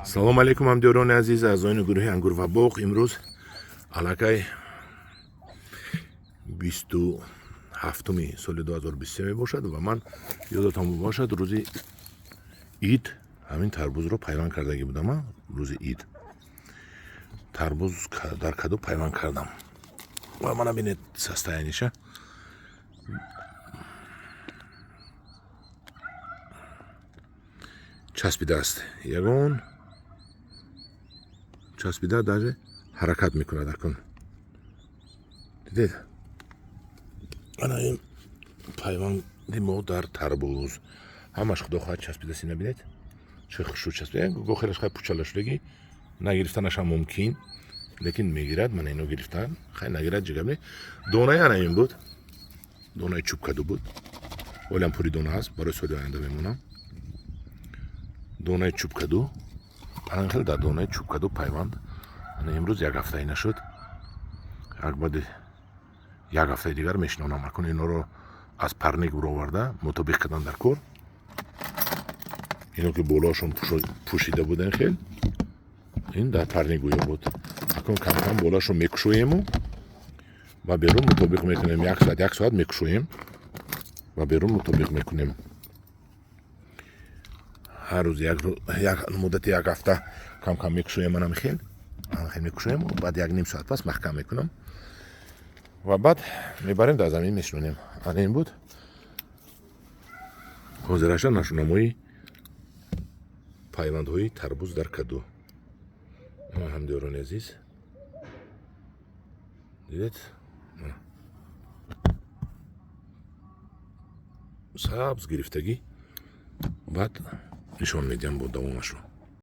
салом алейкум ҳамдиёрони азиз аъзоини гурӯҳи ангур ва боғ. имрӯз аллакай 27 соли 2023 мебошад ва ман ёдатон бошад рӯзи ид ҳамин тарбузро пайванд кардаги будам. рӯзи ид тарбуз дар каду пайванд кардам ва мана бинед состояниеша. часпидааст, ягон часпида даже ҳаракат мекунад. акун дидед, ана ин пайванди мо дар тарбуз ҳамаш худо хоҳад часпида сина. бинед чӣ хушӯ часпида, гохелаш хай пучала шудаги нагирифтанашам мумкин, лекин мегирад. мана ино гирифтан хай нагирад ҷига. бинед донаи ана ин буд, донаи чӯбкаду буд. олям пури дона аст, барои соли оянда мемонам. донаи чӯбкаду, ан хел дар донаи чӯбкаду пайванд. ана имрӯз як ҳафтаи нашуд, як баъди як ҳафтаи дигар мешинонам. акун иноро аз парник бироварда мутобиқ кардан дар кор. ино ки болоашон пӯшида буданд хел, ин дар парник гӯё буд. акун камкам болоашон мекушоему ва берун мутобиқ мекунем. як соат мекушоем ва берун мутобиқ мекунем. ҳар рӯз муддати як ҳафта камкам мекушоем. манам хел мекушоем, баъд як ним соат пас маҳкам мекунам ва баъд мебарем дар замин мешунонем. ана ин буд ҳозираша нашунамои пайвандҳои тарбуз дар каду. ҳамдиёрони азиз, дидед сабз гирифтагӣ. баъд нишон медиҳам бо давомашро.